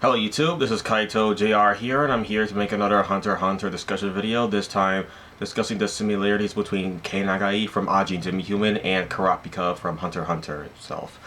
Hello YouTube, this is Kaito JR here, and I'm here to make another Hunter x Hunter discussion video, this time discussing the similarities between Kei Nagai from Ajin, Demi Human and Kurapika from Hunter x Hunter itself.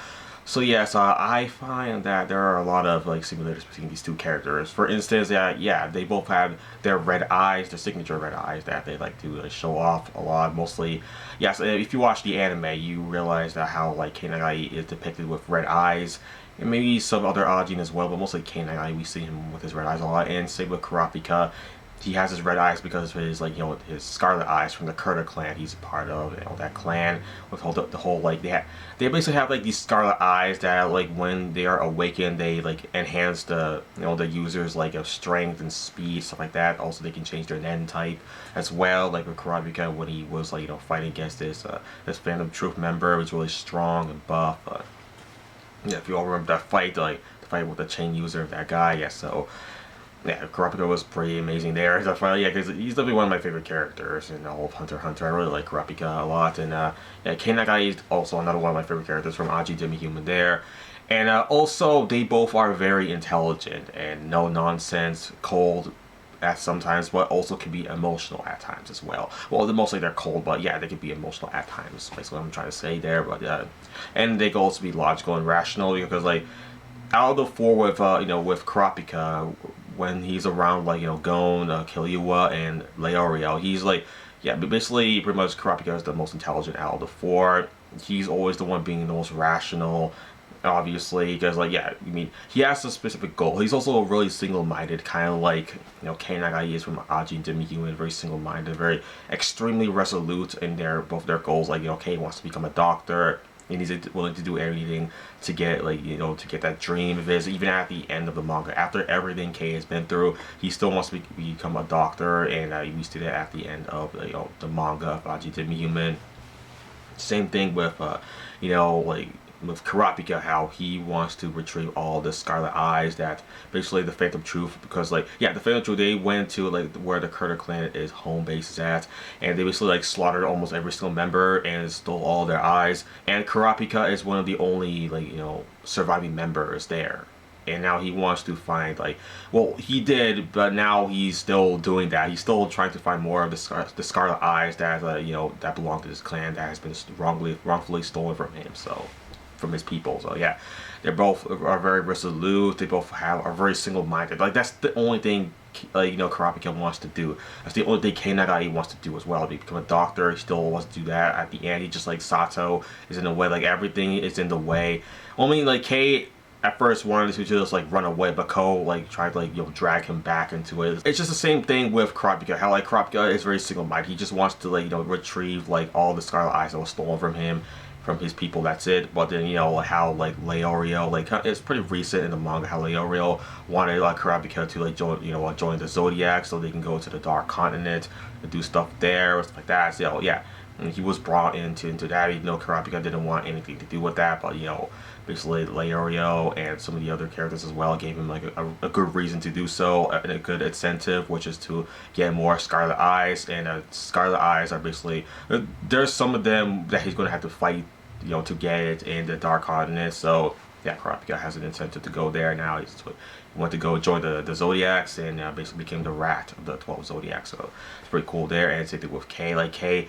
So yes, I find that there are a lot of similarities between these two characters. For instance, yeah, they both have their red eyes, their signature red eyes that they like to show off a lot. Mostly, yes, if you watch the anime, you realize that how Kei Nagai is depicted with red eyes, and maybe some other Ajin as well, but mostly Kei Nagai, we see him with his red eyes a lot. And same with Kurapika, he has his red eyes because of his his scarlet eyes from the Kurta clan he's a part of, that clan with the whole they basically have these scarlet eyes that when they are awakened they enhance the users of strength and speed, stuff like that. Also they can change their Nen type as well, like with Kurapika when he was fighting against this Phantom Troop member. It was really strong and buff. Yeah, if you all remember that fight, the fight with the chain user of that guy, yeah, so yeah, Kurapika was pretty amazing there. Yeah, because he's definitely one of my favorite characters in all of Hunter x Hunter. I really like Kurapika a lot, and yeah, Kei Nagai is also another one of my favorite characters from Ajin Demi Human there. And also, they both are very intelligent and no nonsense, cold at sometimes, but also can be emotional at times as well. Well, mostly they're cold, but yeah, they can be emotional at times. Basically, what I'm trying to say there. But and they can also be logical and rational because out of the four with with Kurapika, when he's around Gon, Killua, and Leorio, he's yeah, but basically pretty much Kurapika is the most intelligent out of the four. He's always the one being the most rational, obviously, because yeah, I mean, he has a specific goal. He's also really single-minded, kind of like Kei Nagai is from Ajin Demi Human, very single-minded, very extremely resolute in both their goals. Kei wants to become a doctor, and he's willing to do anything to get to get that dream of his. Even at the end of the manga, after everything Kei has been through, he still wants to become a doctor, and we see that at the end of the manga of Ajin Demi Human. Same thing with with Kurapika, how he wants to retrieve all the Scarlet Eyes that basically the Phantom Truth, because yeah, the Phantom Truth, they went to where the Kurta clan is home base is at, and they basically slaughtered almost every single member and stole all their eyes. And Kurapika is one of the only surviving members there. And now he wants to find well, he did, but now he's still doing that. He's still trying to find more of the Scarlet Eyes that that belong to this clan that has been wrongfully stolen from him. So from his people. So yeah, they both are very resolute. They both are very single-minded. That's the only thing Kurapika wants to do. That's the only thing Kei Nagai wants to do as well. To become a doctor, he still wants to do that. At the end, he just Sato is in the way. Everything is in the way. Only Kei at first wanted to just run away, but Ko tried to drag him back into it. It's just the same thing with Kurapika. How Kurapika is very single-minded. He just wants to retrieve all the Scarlet Eyes that was stolen from him, from his people. That's it. But then how Leorio, it's pretty recent in the manga how Leorio wanted Kurapika to join the Zodiac so they can go to the Dark Continent and do stuff there, stuff like that. So yeah, and he was brought into that. Kurapika didn't want anything to do with that, but basically Leorio and some of the other characters as well gave him a good reason to do so, and a good incentive, which is to get more Scarlet Eyes. And Scarlet Eyes are basically, there's some of them that he's going to have to fight to get it in the Dark Continent. So yeah, Kurapika has an incentive to go there now. He went to go join the Zodiacs, and basically became the rat of the 12 Zodiacs. So it's pretty cool there. And same thing with Kei. Kei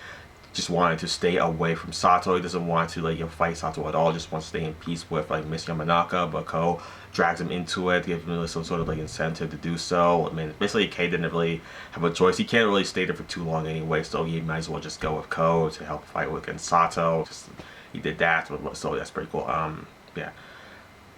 just wanted to stay away from Sato. He doesn't want to fight Sato at all. Just wants to stay in peace with Miss Yamanaka. But Ko drags him into it, gives him some sort of incentive to do so. I mean, basically Kei didn't really have a choice. He can't really stay there for too long anyway, so he might as well just go with Ko to help fight against Sato. He did that, so that's pretty cool. Yeah.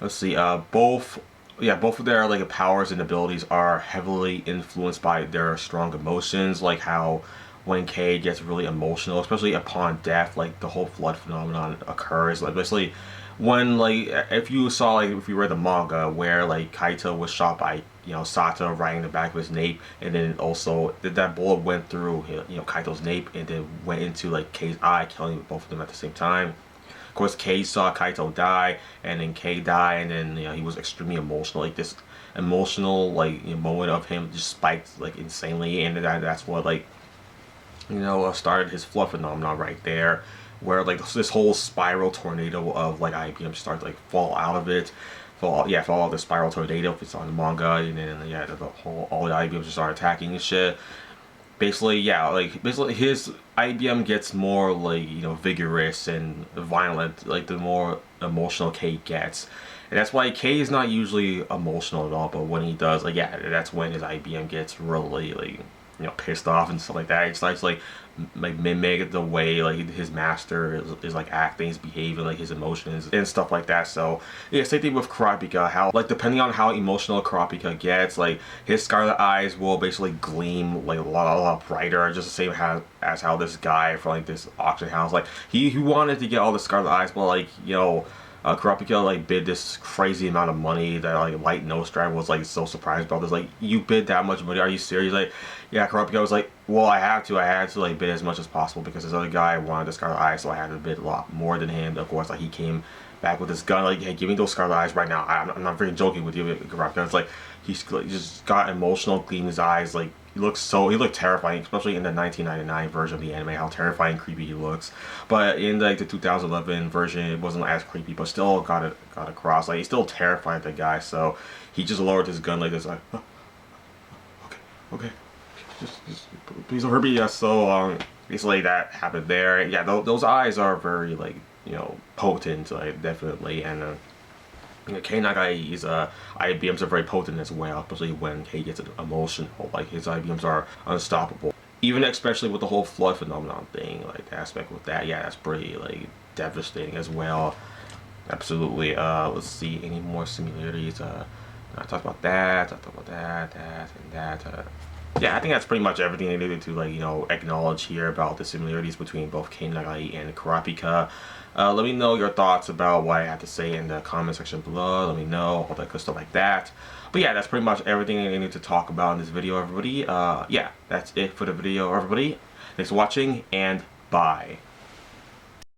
Let's see. Both of their powers and abilities are heavily influenced by their strong emotions, how when Kei gets really emotional, especially upon death, the whole flood phenomenon occurs. Basically, when if you read the manga where Kaito was shot by Sato right in the back of his nape, and then also that bullet went through Kaito's nape and then went into Kei's eye, killing both of them at the same time. Of course, Kei saw Kaito die, and then Kei die, and then he was extremely emotional. This emotional moment of him just spiked insanely, and that's what started his flood phenomenon right there, where this whole spiral tornado of IBM started to fall out of it, follow the spiral tornado if it's on the manga, and then yeah, the whole all the IBMs just start attacking and shit. Basically, yeah, like basically his IBM gets more like, you know, vigorous and violent, like the more emotional Kei gets. And that's why Kei is not usually emotional at all, but when he does, like, yeah, that's when his IBM gets really, like, you know, pissed off and stuff like that. It starts like mimic the way like his master is like acting, his behavior, like his emotions and stuff like that. So yeah, same thing with Kurapika, how like depending on how emotional Kurapika gets, like his scarlet eyes will basically gleam like a lot brighter, just the same as how this guy from like this auction house, like he wanted to get all the scarlet eyes, but like, you know, Kurapika like bid this crazy amount of money that like Light Nostrand was like so surprised about this. Like, you bid that much money? Are you serious? Like, yeah, Kurapika was like, well, I had to like bid as much as possible because this other guy wanted the Scarlet Eyes, so I had to bid a lot more than him. Of course, like he came back with his gun, like, hey, give me those Scarlet Eyes right now. I'm not freaking joking with you, Kurapika. It's like he's like, just got emotional, gleaming his eyes, like. He looked terrifying, especially in the 1999 version of the anime, how terrifying and creepy he looks. But in like the 2011 version, it wasn't as creepy, but still got across. Like, he's still terrified, the guy, so he just lowered his gun like this, like, oh, okay, just please don't hurt me. Yeah, so basically that happened there. Yeah, those eyes are very, like, you know, potent, like, definitely, and you know, Kei Nagai's IBMs are very potent as well, especially when Kei gets emotional. Like, his IBMs are unstoppable. Even especially with the whole flood phenomenon thing, like the aspect with that, yeah, that's pretty like devastating as well. Absolutely. Let's see, any more similarities? I talked about that. I talked about that, and that. Yeah, I think that's pretty much everything I needed to, like, you know, acknowledge here about the similarities between both Kei Nagai and Kurapika. Let me know your thoughts about what I had to say in the comment section below. Let me know, all that good stuff like that. But yeah, that's pretty much everything I needed to talk about in this video, everybody. Yeah, that's it for the video, everybody. Thanks for watching, and bye.